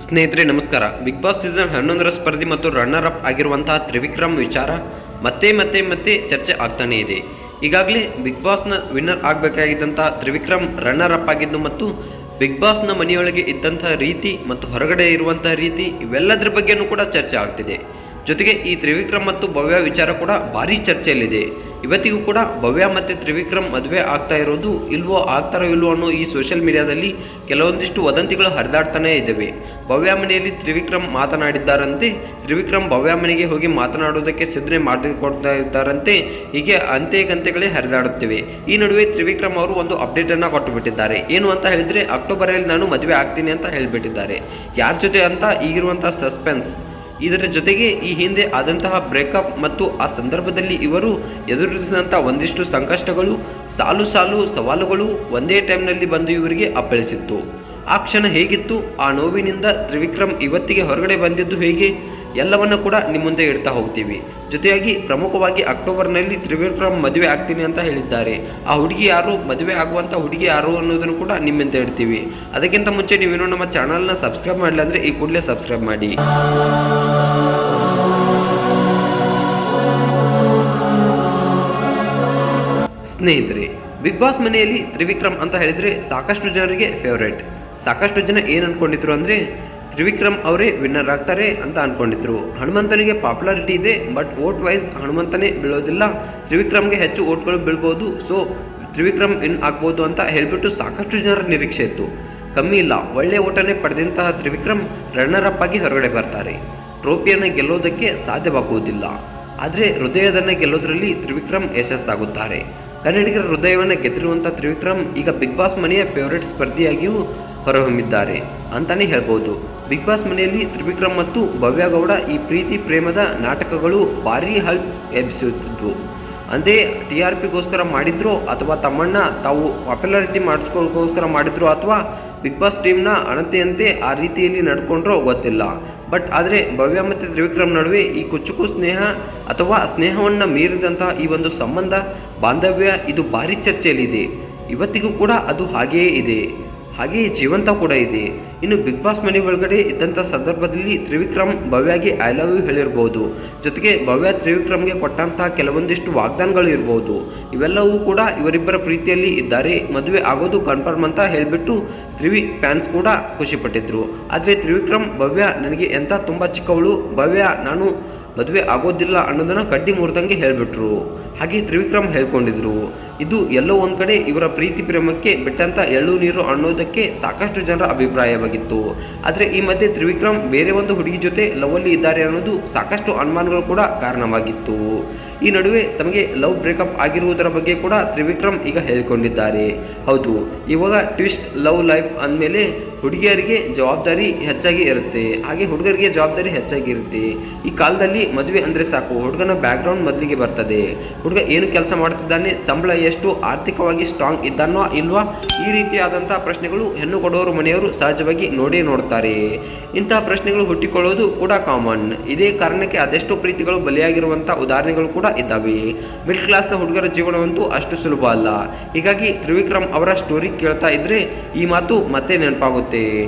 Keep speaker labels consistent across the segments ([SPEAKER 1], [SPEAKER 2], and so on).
[SPEAKER 1] ಸ್ನೇಹಿತರೆ ನಮಸ್ಕಾರ. Big boss season 11ರ ಸ್ಪರ್ಧಿ ಮತ್ತು ರನ್ನರ್ ಅಪ್ ಆಗಿರುವಂತಹ ತ್ರಿವಿಕ್ರಮ್ ವಿಚಾರ ಮತ್ತೆ ಚರ್ಚೆ ಆಗ್ತಾನೆ ಇದೆ. ಈಗಾಗಲೇ ಬಿಗ್ ಬಾಸ್ನ ವಿನ್ನರ್ ಆಗಬೇಕಾಗಿದ್ದಂಥ ತ್ರಿವಿಕ್ರಮ್ ರನ್ನರ್ ಅಪ್ ಆಗಿದ್ದು ಮತ್ತು ಬಿಗ್ ಬಾಸ್ನ ಮನೆಯೊಳಗೆ ಇದ್ದಂಥ ರೀತಿ ಮತ್ತು ಹೊರಗಡೆ ಇರುವಂತಹ ರೀತಿ ಇವೆಲ್ಲದರ ಬಗ್ಗೆನೂ ಕೂಡ ಚರ್ಚೆ ಆಗ್ತಿದೆ. ಜೊತೆಗೆ ಈ ತ್ರಿವಿಕ್ರಮ್ ಮತ್ತು ಭವ್ಯ ವಿಚಾರ ಕೂಡ ಭಾರಿ ಚರ್ಚೆಯಲ್ಲಿದೆ. ಇವತ್ತಿಗೂ ಕೂಡ ಭವ್ಯ ಮತ್ತು ತ್ರಿವಿಕ್ರಮ್ ಮದುವೆ ಆಗ್ತಾರೋ ಇಲ್ವೋ ಅನ್ನೋ ಈ ಸೋಷಿಯಲ್ ಮೀಡಿಯಾದಲ್ಲಿ ಕೆಲವೊಂದಿಷ್ಟು ವದಂತಿಗಳು ಹರಿದಾಡ್ತಾನೆ ಇದ್ದಾವೆ. ಭವ್ಯ ಮನೆಯಲ್ಲಿ ತ್ರಿವಿಕ್ರಮ್ ಮಾತನಾಡಿದ್ದಾರಂತೆ, ತ್ರಿವಿಕ್ರಮ್ ಭವ್ಯ ಮನೆಗೆ ಹೋಗಿ ಮಾತನಾಡೋದಕ್ಕೆ ಸಿದ್ಧನೆ ಮಾಡಿಕೊಡ್ತಾ ಇದ್ದಾರಂತೆ. ಹೀಗೆ ಅಂತೆಗಳೇ ಹರಿದಾಡುತ್ತಿವೆ. ಈ ನಡುವೆ ತ್ರಿವಿಕ್ರಮ್ ಅವರು ಒಂದು ಅಪ್ಡೇಟನ್ನು ಕೊಟ್ಟು ಬಿಟ್ಟಿದ್ದಾರೆ. ಏನು ಅಂತ ಹೇಳಿದರೆ, ಅಕ್ಟೋಬರಲ್ಲಿ ನಾನು ಮದುವೆ ಆಗ್ತೀನಿ ಅಂತ ಹೇಳಿಬಿಟ್ಟಿದ್ದಾರೆ. ಯಾರ ಜೊತೆ ಅಂತ ಈಗಿರುವಂಥ ಸಸ್ಪೆನ್ಸ್. ಇದರ ಜೊತೆಗೆ ಈ ಹಿಂದೆ ಆದಂತಹ ಬ್ರೇಕಪ್ ಮತ್ತು ಆ ಸಂದರ್ಭದಲ್ಲಿ ಇವರು ಎದುರಿಸಿದಂಥ ಒಂದಿಷ್ಟು ಸಂಕಷ್ಟಗಳು, ಸಾಲು ಸವಾಲುಗಳು ಒಂದೇ ಟೈಮ್ನಲ್ಲಿ ಬಂದು ಇವರಿಗೆ ಅಪ್ಪಳಿಸಿತ್ತು. ಆ ಕ್ಷಣ ಹೇಗಿತ್ತು, ಆ ನೋವಿನಿಂದ ತ್ರಿವಿಕ್ರಮ್ ಇವತ್ತಿಗೆ ಹೊರಗಡೆ ಬಂದಿದ್ದು ಹೇಗೆ, ಎಲ್ಲವನ್ನು ಕೂಡ ನಿಮ್ಮ ಮುಂದೆ ಇಡ್ತಾ ಹೋಗ್ತೀವಿ. ಜೊತೆಯಾಗಿ ಪ್ರಮುಖವಾಗಿ ಅಕ್ಟೋಬರ್ನಲ್ಲಿ ತ್ರಿವಿಕ್ರಮ್ ಮದುವೆ ಆಗ್ತೀನಿ ಅಂತ ಹೇಳಿದ್ದಾರೆ. ಆ ಹುಡುಗಿ ಯಾರು, ಮದುವೆ ಆಗುವಂಥ ಹುಡುಗಿ ಯಾರು ಅನ್ನೋದನ್ನು ಕೂಡ ನಿಮ್ಮ ಮುಂದೆ ಇಡ್ತೀವಿ. ಅದಕ್ಕಿಂತ ಮುಂಚೆ ನೀವೇನೋ ನಮ್ಮ ಚಾನಲ್ನ ಸಬ್ಸ್ಕ್ರೈಬ್ ಮಾಡಲಿಲ್ಲ ಅಂದರೆ ಈ ಕೂಡಲೇ ಸಬ್ಸ್ಕ್ರೈಬ್ ಮಾಡಿ. ಸ್ನೇಹಿತರೆ, ಬಿಗ್ ಬಾಸ್ ಮನೆಯಲ್ಲಿ ತ್ರಿವಿಕ್ರಮ್ ಅಂತ ಹೇಳಿದರೆ ಸಾಕಷ್ಟು ಜನರಿಗೆ ಫೇವ್ರೇಟ್. ಸಾಕಷ್ಟು ಜನ ಏನು ಅಂದ್ಕೊಂಡಿದ್ರು ಅಂದರೆ, ತ್ರಿವಿಕ್ರಮ್ ಅವರೇ ವಿನ್ನರ್ ಆಗ್ತಾರೆ ಅಂತ ಅಂದ್ಕೊಂಡಿದ್ರು. ಹನುಮಂತನಿಗೆ ಪಾಪ್ಯುಲಾರಿಟಿ ಇದೆ, ಬಟ್ ವೋಟ್ ವೈಸ್ ಹನುಮಂತನೇ ಬೀಳೋದಿಲ್ಲ, ತ್ರಿವಿಕ್ರಮ್ಗೆ ಹೆಚ್ಚು ವೋಟ್ಗಳು ಬೀಳ್ಬೋದು, ಸೊ ತ್ರಿವಿಕ್ರಮ್ ವಿನ್ ಆಗ್ಬೋದು ಅಂತ ಹೇಳಿಬಿಟ್ಟು ಸಾಕಷ್ಟು ಜನರ ನಿರೀಕ್ಷೆ ಇತ್ತು. ಕಮ್ಮಿ ಇಲ್ಲ, ಒಳ್ಳೆಯ ಓಟನ್ನೇ ಪಡೆದಂತಹ ತ್ರಿವಿಕ್ರಮ್ ರನ್ನರ್ ಅಪ್ ಆಗಿ ಹೊರಗಡೆ ಬರ್ತಾರೆ. ಟ್ರೋಫಿಯನ್ನು ಗೆಲ್ಲೋದಕ್ಕೆ ಸಾಧ್ಯವಾಗುವುದಿಲ್ಲ, ಆದರೆ ಹೃದಯದನ್ನು ಗೆಲ್ಲೋದ್ರಲ್ಲಿ ತ್ರಿವಿಕ್ರಮ್ ಯಶಸ್ಸಾಗುತ್ತಾರೆ. ಕನ್ನಡಿಗರ ಹೃದಯವನ್ನು ಗೆದ್ದಿರುವಂಥ ತ್ರಿವಿಕ್ರಮ್ ಈಗ ಬಿಗ್ ಬಾಸ್ ಮನೆಯ ಫೇವರೇಟ್ ಸ್ಪರ್ಧಿಯಾಗಿಯೂ ಹೊರಹೊಮ್ಮಿದ್ದಾರೆ ಅಂತಲೇ ಹೇಳ್ಬೋದು. ಬಿಗ್ ಬಾಸ್ ಮನೆಯಲ್ಲಿ ತ್ರಿವಿಕ್ರಮ್ ಮತ್ತು ಭವ್ಯ ಗೌಡ ಈ ಪ್ರೀತಿ ಪ್ರೇಮದ ನಾಟಕಗಳು ಭಾರೀ ಹಲ್ಪ್ ಎಬ್ಬಿಸುತ್ತಿದ್ವು. ಅಂದೇ TRPಗೋಸ್ಕರ ಮಾಡಿದ್ರು ಅಥವಾ ತಮ್ಮಣ್ಣ ತಾವು ಪಾಪ್ಯುಲಾರಿಟಿ ಮಾಡಿಸ್ಕೊಳ್ಳೋಕ್ಕೋಸ್ಕರ ಮಾಡಿದ್ರು ಅಥವಾ ಬಿಗ್ ಬಾಸ್ ಟೀಮ್ನ ಅಣತೆಯಂತೆ ಆ ರೀತಿಯಲ್ಲಿ ನಡ್ಕೊಂಡ್ರೋ ಗೊತ್ತಿಲ್ಲ. ಬಟ್ ಆದರೆ ಭವ್ಯ ಮತ್ತು ತ್ರಿವಿಕ್ರಮ್ ನಡುವೆ ಈ ಕುಚ್ಚುಕು ಸ್ನೇಹ ಅಥವಾ ಸ್ನೇಹವನ್ನು ಮೀರಿದಂತಹ ಈ ಒಂದು ಸಂಬಂಧ ಬಾಂಧವ್ಯ ಇದು ಭಾರಿ ಚರ್ಚೆಯಲ್ಲಿದೆ. ಇವತ್ತಿಗೂ ಕೂಡ ಅದು ಹಾಗೆಯೇ ಇದೆ, ಹಾಗೆಯೇ ಜೀವಂತ ಕೂಡ ಇದೆ. ಇನ್ನು ಬಿಗ್ ಬಾಸ್ ಮನೆ ಒಳಗಡೆ ಇದ್ದಂಥ ಸಂದರ್ಭದಲ್ಲಿ ತ್ರಿವಿಕ್ರಮ್ ಭವ್ಯಗೆ ಐ ಲವ್ ಯು ಹೇಳಿರ್ಬೋದು. ಜೊತೆಗೆ ಭವ್ಯ ತ್ರಿವಿಕ್ರಮ್ಗೆ ಕೊಟ್ಟಂತಹ ಕೆಲವೊಂದಿಷ್ಟು ವಾಗ್ದಾನಗಳು ಇರ್ಬೋದು. ಇವೆಲ್ಲವೂ ಕೂಡ ಇವರಿಬ್ಬರ ಪ್ರೀತಿಯಲ್ಲಿ ಇದ್ದಾರೆ, ಮದುವೆ ಆಗೋದು ಕನ್ಫರ್ಮ್ ಅಂತ ಹೇಳಿಬಿಟ್ಟು ಫ್ಯಾನ್ಸ್ ಕೂಡ ಖುಷಿಪಟ್ಟಿದ್ರು. ಆದರೆ ತ್ರಿವಿಕ್ರಮ್ ಭವ್ಯ ನನಗೆ ಎಂಥ ತುಂಬ ಚಿಕ್ಕವಳು, ಭವ್ಯ ನಾನು ಮದುವೆ ಆಗೋದಿಲ್ಲ ಅನ್ನೋದನ್ನು ಕಡ್ಡಿ ಮುರಿದಂಗೆ ಹೇಳಿಬಿಟ್ರು. ಹಾಗೆ ತ್ರಿವಿಕ್ರಮ್ ಹೇಳ್ಕೊಂಡಿದ್ರು. ಇದು ಎಲ್ಲೋ ಒಂದು ಕಡೆ ಇವರ ಪ್ರೀತಿ ಪ್ರೇಮಕ್ಕೆ ಬಿಟ್ಟಂಥ ಎಳ್ಳು ನೀರು ಅನ್ನೋದಕ್ಕೆ ಸಾಕಷ್ಟು ಜನರ ಅಭಿಪ್ರಾಯವಾಗಿತ್ತು. ಆದರೆ ಈ ಮಧ್ಯೆ ತ್ರಿವಿಕ್ರಮ್ ಬೇರೆ ಒಂದು ಹುಡುಗಿ ಜೊತೆ ಲವಲ್ಲಿ ಇದ್ದಾರೆ ಅನ್ನೋದು ಸಾಕಷ್ಟು ಅನುಮಾನಗಳು ಕೂಡ ಕಾರಣವಾಗಿತ್ತು. ಈ ನಡುವೆ ತಮಗೆ ಲವ್ ಬ್ರೇಕಪ್ ಆಗಿರುವುದರ ಬಗ್ಗೆ ಕೂಡ ತ್ರಿವಿಕ್ರಮ್ ಈಗ ಹೇಳಿಕೊಂಡಿದ್ದಾರೆ. ಹೌದು, ಇವಾಗ ಟ್ವಿಸ್ಟ್ ಲವ್ ಲೈಫ್ ಅಂದಮೇಲೆ ಹುಡುಗಿಯರಿಗೆ ಜವಾಬ್ದಾರಿ ಹೆಚ್ಚಾಗಿ ಇರುತ್ತೆ, ಹಾಗೆ ಹುಡುಗರಿಗೆ ಜವಾಬ್ದಾರಿ ಹೆಚ್ಚಾಗಿ ಇರುತ್ತೆ. ಈ ಕಾಲದಲ್ಲಿ ಮದುವೆ ಅಂದರೆ ಸಾಕು, ಹುಡುಗನ ಬ್ಯಾಕ್ಗ್ರೌಂಡ್ ಮೊದಲಿಗೆ ಬರ್ತದೆ. ಹುಡುಗ ಏನು ಕೆಲಸ ಮಾಡ್ತಿದ್ದಾನೆ, ಸಂಬಳ ಎಷ್ಟು, ಆರ್ಥಿಕವಾಗಿ ಸ್ಟ್ರಾಂಗ್ ಇದ್ದಾನೋ ಇಲ್ವಾ, ಈ ರೀತಿಯಾದಂಥ ಪ್ರಶ್ನೆಗಳು ಹೆಣ್ಣು ಕೊಡೋರು ಮನೆಯವರು ಸಹಜವಾಗಿ ನೋಡ್ತಾರೆ. ಇಂತಹ ಪ್ರಶ್ನೆಗಳು ಹುಟ್ಟಿಕೊಳ್ಳೋದು ಕೂಡ ಕಾಮನ್. ಇದೇ ಕಾರಣಕ್ಕೆ ಅದೆಷ್ಟೋ ಪ್ರೀತಿಗಳು ಬಲಿಯಾಗಿರುವಂಥ ಉದಾಹರಣೆಗಳು ಕೂಡ ಇದ್ದಾವೆ. ಮಿಡ್ಲ್ ಕ್ಲಾಸ್ ಹುಡುಗರ ಜೀವನವಂತೂ ಅಷ್ಟು ಸುಲಭ ಅಲ್ಲ. ಹೀಗಾಗಿ ತ್ರಿವಿಕ್ರಮ್ ಅವರ ಸ್ಟೋರಿ ಕೇಳ್ತಾ ಇದ್ರೆ ಈ ಮಾತು ಮತ್ತೆ ನೆನಪಾಗುತ್ತೆ.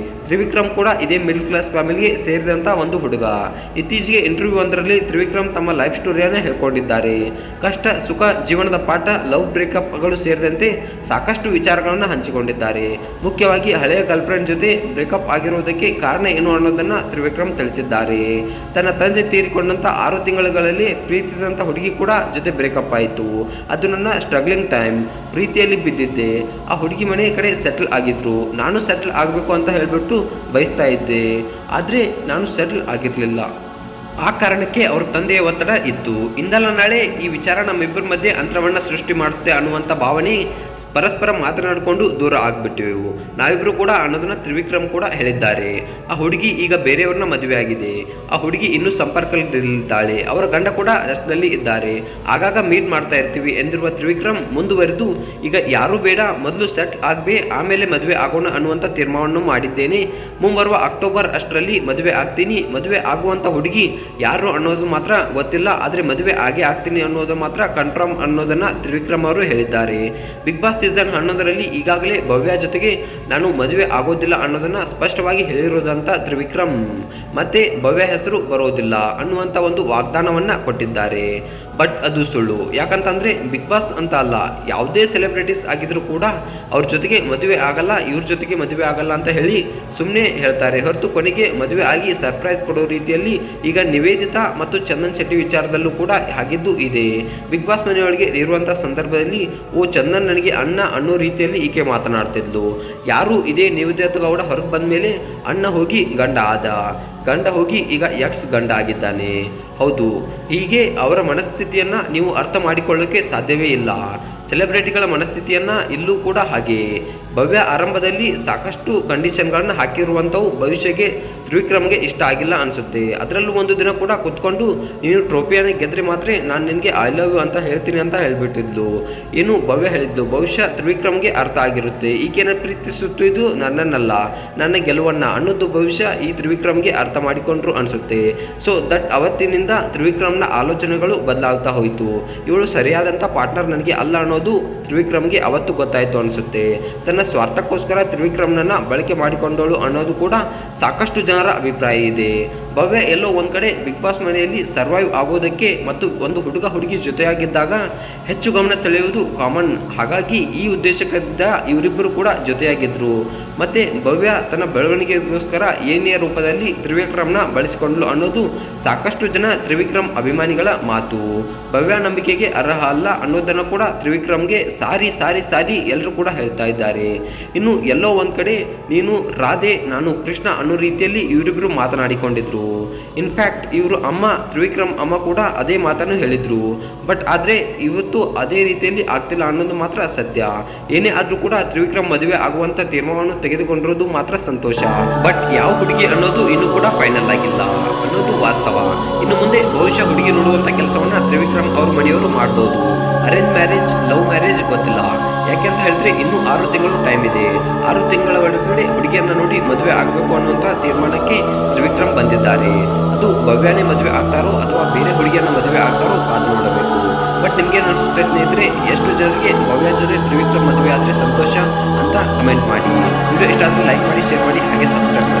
[SPEAKER 1] ತ್ರಿವಿಕ್ರಮ್ ಕೂಡ ಇದೇ ಮಿಡ್ಲ್ ಕ್ಲಾಸ್ ಫ್ಯಾಮಿಲಿಗೆ ಸೇರಿದಂಥ ಒಂದು ಹುಡುಗ. ಇತ್ತೀಚೆಗೆ ಇಂಟರ್ವ್ಯೂ ಒಂದರಲ್ಲಿ ತ್ರಿವಿಕ್ರಮ್ ತಮ್ಮ ಲೈಫ್ ಸ್ಟೋರಿಯನ್ನು ಹೇಳ್ಕೊಂಡಿದ್ದಾರೆ. ಕಷ್ಟ ಸುಖ, ಜೀವನದ ಪಾಠ, ಲವ್ ಬ್ರೇಕಪ್ಗಳು ಸೇರಿದಂತೆ ಸಾಕಷ್ಟು ವಿಚಾರಗಳನ್ನು ಹಂಚಿಕೊಂಡಿದ್ದಾರೆ. ಮುಖ್ಯವಾಗಿ ಹಳೆಯ ಗರ್ಲ್ಫ್ರೆಂಡ್ ಜೊತೆ ಬ್ರೇಕಪ್ ಆಗಿರುವುದಕ್ಕೆ ಕಾರಣ ಏನು ಅನ್ನೋದನ್ನು ತ್ರಿವಿಕ್ರಮ್ ತಿಳಿಸಿದ್ದಾರೆ. ತನ್ನ ತಂದೆ ತೀರಿಕೊಂಡಂಥ 6 ತಿಂಗಳುಗಳಲ್ಲಿ ಪ್ರೀತಿಸಿದಂಥ ಹುಡುಗಿ ಕೂಡ ಜೊತೆ ಬ್ರೇಕಪ್ ಆಯಿತು. ಅದು ನನ್ನ ಸ್ಟ್ರಗ್ಲಿಂಗ್ ಟೈಮ್, ಪ್ರೀತಿಯಲ್ಲಿ ಬಿದ್ದಿದ್ದೆ. ಆ ಹುಡುಗಿ ಮನೆ ಕಡೆ ಸೆಟಲ್ ಆಗಿದ್ರು. ನಾನು ಸೆಟಲ್ ಆಗಬೇಕು ಅಂತ ಹೇಳಿಬಿಟ್ಟು ಬಯಸ್ತಾ ಇದ್ದೆ, ಆದರೆ ನಾನು ಸೆಟಲ್ ಆಗಿರಲಿಲ್ಲ. ಆ ಕಾರಣಕ್ಕೆ ಅವ್ರ ತಂದೆಯ ಒತ್ತಡ ಇತ್ತು. ಇಂದಲ್ಲ ನಾಳೆ ಈ ವಿಚಾರ ನಮ್ಮಿಬ್ಬರ ಮಧ್ಯೆ ಅಂತರವನ್ನು ಸೃಷ್ಟಿ ಮಾಡುತ್ತೆ ಅನ್ನುವಂಥ ಭಾವನೆ ಪರಸ್ಪರ ಮಾತನಾಡಿಕೊಂಡು ದೂರ ಆಗಿಬಿಟ್ಟಿವೆವು ನಾವಿಬ್ಬರು ಕೂಡ ಅನ್ನೋದನ್ನ ತ್ರಿವಿಕ್ರಮ್ ಕೂಡ ಹೇಳಿದ್ದಾರೆ. ಆ ಹುಡುಗಿ ಈಗ ಬೇರೆಯವ್ರನ್ನ ಮದುವೆ ಆಗಿದೆ. ಆ ಹುಡುಗಿ ಇನ್ನೂ ಸಂಪರ್ಕದಲ್ಲಿದ್ದಾಳೆ. ಅವರ ಗಂಡ ಕೂಡ ರೆಸ್ಟ್ನಲ್ಲಿ ಇದ್ದಾರೆ. ಆಗಾಗ ಮೀಟ್ ಮಾಡ್ತಾ ಇರ್ತೀವಿ ಎಂದಿರುವ ತ್ರಿವಿಕ್ರಮ್ ಮುಂದುವರೆದು, ಈಗ ಯಾರೂ ಬೇಡ, ಮೊದಲು ಸೆಟ್ ಆಗಬೇ, ಆಮೇಲೆ ಮದುವೆ ಆಗೋಣ ಅನ್ನುವಂಥ ತೀರ್ಮಾನವನ್ನು ಮಾಡಿದ್ದೇನೆ. ಮುಂಬರುವ ಅಕ್ಟೋಬರ್ ಅಷ್ಟರಲ್ಲಿ ಮದುವೆ ಆಗ್ತೀನಿ. ಮದುವೆ ಆಗುವಂಥ ಹುಡುಗಿ ಯಾರು ಅನ್ನೋದು ಮಾತ್ರ ಗೊತ್ತಿಲ್ಲ, ಆದರೆ ಮದುವೆ ಆಗೇ ಆಗ್ತೀನಿ ಅನ್ನೋದು ಮಾತ್ರ ಕನ್ಫರ್ಮ್ ಅನ್ನೋದನ್ನ ತ್ರಿವಿಕ್ರಮ್ ಅವರು ಹೇಳಿದ್ದಾರೆ. ಬಿಗ್ ಬಾಸ್ ಸೀಸನ್ 11ರಲ್ಲಿ ಈಗಾಗಲೇ ಭವ್ಯ ಜೊತೆಗೆ ನಾನು ಮದುವೆ ಆಗೋದಿಲ್ಲ ಅನ್ನೋದನ್ನ ಸ್ಪಷ್ಟವಾಗಿ ಹೇಳಿರೋದಂತ ತ್ರಿವಿಕ್ರಮ್ ಮತ್ತೆ ಭವ್ಯ ಹೆಸರು ಬರೋದಿಲ್ಲ ಅನ್ನುವಂತ ಒಂದು ವಾಗ್ದಾನವನ್ನ ಕೊಟ್ಟಿದ್ದಾರೆ. ಬಟ್ ಅದು ಸುಳ್ಳು. ಯಾಕಂತಂದ್ರೆ ಬಿಗ್ ಬಾಸ್ ಅಂತ ಅಲ್ಲ, ಯಾವುದೇ ಸೆಲೆಬ್ರಿಟೀಸ್ ಆಗಿದ್ರು ಕೂಡ ಅವ್ರ ಜೊತೆಗೆ ಮದುವೆ ಆಗಲ್ಲ, ಇವ್ರ ಜೊತೆಗೆ ಮದುವೆ ಆಗಲ್ಲ ಅಂತ ಹೇಳಿ ಸುಮ್ಮನೆ ಹೇಳ್ತಾರೆ ಹೊರತು ಕೊನೆಗೆ ಮದುವೆ ಆಗಿ ಸರ್ಪ್ರೈಸ್ ಕೊಡೋ ರೀತಿಯಲ್ಲಿ ಈಗ ನಿವೇದಿತಾ ಮತ್ತು ಚಂದನ್ ಶೆಟ್ಟಿ ವಿಚಾರದಲ್ಲೂ ಕೂಡ ಆಗಿದ್ದು ಇದೆ. ಬಿಗ್ ಬಾಸ್ ಮನೆಯೊಳಗೆ ಇರುವಂತಹ ಸಂದರ್ಭದಲ್ಲಿ ಓ ಚಂದನ್ ನನಗೆ ಅಣ್ಣ ಅನ್ನೋ ರೀತಿಯಲ್ಲಿ ಈಕೆ ಮಾತನಾಡ್ತಿದ್ಲು. ಯಾರು ಇದೇ ನಿವೇದಿತಾ ಗೌಡ ಹೊರಗೆ ಬಂದ ಮೇಲೆ ಅಣ್ಣ ಹೋಗಿ ಗಂಡ ಆದ, ಗಂಡ ಹೋಗಿ ಈಗ ಎಕ್ಸ್ ಗಂಡ ಆಗಿದ್ದಾನೆ. ಹೌದು, ಹೀಗೆ ಅವರ ಮನಸ್ಥಿತಿಯನ್ನು ನೀವು ಅರ್ಥ ಮಾಡಿಕೊಳ್ಳೋಕೆ ಸಾಧ್ಯವೇ ಇಲ್ಲ. ಸೆಲೆಬ್ರಿಟಿಗಳ ಮನಸ್ಥಿತಿಯನ್ನು ಇಲ್ಲೂ ಕೂಡ ಹಾಗೆ. ಭವ್ಯ ಆರಂಭದಲ್ಲಿ ಸಾಕಷ್ಟು ಕಂಡೀಷನ್ಗಳನ್ನು ಹಾಕಿರುವಂಥವು ಭವಿಷ್ಯಕ್ಕೆ ತ್ರಿವಿಕ್ರಮ್ಗೆ ಇಷ್ಟ ಆಗಿಲ್ಲ ಅನಿಸುತ್ತೆ. ಅದರಲ್ಲೂ ಒಂದು ದಿನ ಕೂಡ ಕುತ್ಕೊಂಡು ನೀನು ಟ್ರೋಫಿಯನ್ನು ಗೆದ್ರೆ ಮಾತ್ರ ನಾನು ನಿನಗೆ ಐ ಲವ್ ಯು ಅಂತ ಹೇಳ್ತೀನಿ ಅಂತ ಹೇಳ್ಬಿಟ್ಟಿದ್ಲು. ಏನು ಭವ್ಯ ಹೇಳಿದ್ಲು, ಭವಿಷ್ಯ ತ್ರಿವಿಕ್ರಮ್ಗೆ ಅರ್ಥ ಆಗಿರುತ್ತೆ, ಈಗೇನ ಪ್ರೀತಿಸುತ್ತಿದ್ದು ನನ್ನನ್ನಲ್ಲ ನನ್ನ ಗೆಲುವನ್ನ ಅನ್ನೋದು ಭವಿಷ್ಯ ಈ ತ್ರಿವಿಕ್ರಮ್ಗೆ ಅರ್ಥ ಮಾಡಿಕೊಂಡ್ರು ಅನಿಸುತ್ತೆ. ಸೊ ದಟ್ ಅವತ್ತಿನಿಂದ ತ್ರಿವಿಕ್ರಮ್ನ ಆಲೋಚನೆಗಳು ಬದಲಾಗ್ತಾ ಹೋಯಿತು. ಇವಳು ಸರಿಯಾದಂಥ ಪಾರ್ಟ್ನರ್ ನನಗೆ ಅಲ್ಲ ಅನ್ನೋದು ತ್ರಿವಿಕ್ರಮ್ಗೆ ಅವತ್ತು ಗೊತ್ತಾಯಿತು ಅನಿಸುತ್ತೆ. ತನ್ನ ಸ್ವಾರ್ಥಕ್ಕೋಸ್ಕರ ತ್ರಿವಿಕ್ರಮ್ನನ್ನ ಬಳಕೆ ಮಾಡಿಕೊಂಡಳು ಅನ್ನೋದು ಕೂಡ ಸಾಕಷ್ಟು ಜನರ ಅಭಿಪ್ರಾಯ ಇದೆ. ಭವ್ಯ ಎಲ್ಲೋ ಒಂದು ಕಡೆ ಬಿಗ್ ಬಾಸ್ ಮನೆಯಲ್ಲಿ ಸರ್ವೈವ್ ಆಗೋದಕ್ಕೆ ಮತ್ತು ಒಂದು ಹುಡುಗ ಹುಡುಗಿ ಜೊತೆಯಾಗಿದ್ದಾಗ ಹೆಚ್ಚು ಗಮನ ಸೆಳೆಯುವುದು ಕಾಮನ್. ಹಾಗಾಗಿ ಈ ಉದ್ದೇಶಕ್ಕಿಂದ ಇವರಿಬ್ಬರು ಕೂಡ ಜೊತೆಯಾಗಿದ್ರು. ಮತ್ತೆ ಭವ್ಯ ತನ್ನ ಬೆಳವಣಿಗೆಗೋಸ್ಕರ ಏನೆಯ ರೂಪದಲ್ಲಿ ತ್ರಿವಿಕ್ರಮ್ನ ಬಳಸಿಕೊಂಡ್ಲು ಅನ್ನೋದು ಸಾಕಷ್ಟು ಜನ ತ್ರಿವಿಕ್ರಮ್ ಅಭಿಮಾನಿಗಳ ಮಾತು. ಭವ್ಯ ನಂಬಿಕೆಗೆ ಅರ್ಹ ಅಲ್ಲ ಅನ್ನೋದನ್ನು ಕೂಡ ತ್ರಿವಿಕ್ರಮ್ಗೆ ಸಾರಿ ಸಾರಿ ಸಾರಿ ಎಲ್ಲರೂ ಕೂಡ ಹೇಳ್ತಾ ಇದ್ದಾರೆ. ಇನ್ನು ಎಲ್ಲೋ ಒಂದು ಕಡೆ ನೀನು ರಾಧೆ ನಾನು ಕೃಷ್ಣ ಅನ್ನೋ ರೀತಿಯಲ್ಲಿ ಇವರಿಬ್ಬರು ಮಾತನಾಡಿಕೊಂಡಿದ್ರು. ಇನ್ಫ್ಯಾಕ್ಟ್ ಇವರು ಅಮ್ಮ ತ್ರಿವಿಕ್ರಮ್ ಅಮ್ಮ ಕೂಡ ಅದೇ ಮಾತನ್ನು ಹೇಳಿದ್ರು. ಬಟ್ ಆದರೆ ಇವತ್ತು ಅದೇ ರೀತಿಯಲ್ಲಿ ಆಗ್ತಿಲ್ಲ ಅನ್ನೋದು ಮಾತ್ರ ಸತ್ಯ. ಏನೇ ಆದರೂ ಕೂಡ ತ್ರಿವಿಕ್ರಮ್ ಮದುವೆ ಆಗುವಂತ ತೀರ್ಮಾನವನ್ನು ತೆಗೆದುಕೊಂಡಿರೋದು ಮಾತ್ರ ಸಂತೋಷ. ಬಟ್ ಯಾವ ಹುಡುಗಿ ಅನ್ನೋದು ಇನ್ನೂ ಕೂಡ ಫೈನಲ್ ಆಗಿಲ್ಲ ಅನ್ನೋದು ವಾಸ್ತವ. ಇನ್ನು ಮುಂದೆ ಭವಿಷ್ಯ ಹುಡುಗಿ ನೋಡುವಂತ ಕೆಲಸವನ್ನ ತ್ರಿವಿಕ್ರಮ್ ಅವ್ರ ಮನೆಯವರು ಮಾಡಬಹುದು. ಅರೇಂಜ್ ಮ್ಯಾರೇಜ್ ಲವ್ ಮ್ಯಾರೇಜ್ ಗೊತ್ತಿಲ್ಲ, ಯಾಕೆಂತ ಹೇಳಿದ್ರೆ ಇನ್ನೂ 6 ತಿಂಗಳು ಟೈಮ್ ಇದೆ. 6 ತಿಂಗಳ ಒಳಗಡೆ ಹುಡುಗಿಯನ್ನ ನೋಡಿ ಮದುವೆ ಆಗಬೇಕು ಅನ್ನುವಂಥ ತೀರ್ಮಾನಕ್ಕೆ ತ್ರಿವಿಕ್ರಮ್ ಬಂದಿದ್ದಾರೆ. ಅದು ಭವ್ಯನೇ ಮದುವೆ ಆಗ್ತಾರೋ ಅಥವಾ ಬೇರೆ ಹುಡುಗಿಯನ್ನ ಮದುವೆ ಆಗ್ತಾರೋ ಕಾದು ನೋಡಬೇಕು. ಬಟ್ ನಿಮ್ಗೆ ಅನಿಸುತ್ತೆ ಸ್ನೇಹಿತರೆ, ಎಷ್ಟು ಜನರಿಗೆ ಭವ್ಯ ಜೊತೆ ತ್ರಿವಿಕ್ರಮ್ ಮದುವೆ ಆದರೆ ಸಂತೋಷ ಅಂತ ಕಮೆಂಟ್ ಮಾಡಿ. ವಿಡಿಯೋ ಇಷ್ಟ ಆದರೆ ಲೈಕ್ ಮಾಡಿ, ಶೇರ್ ಮಾಡಿ, ಹಾಗೆ ಸಬ್ಸ್ಕ್ರೈಬ್ ಮಾಡಿ.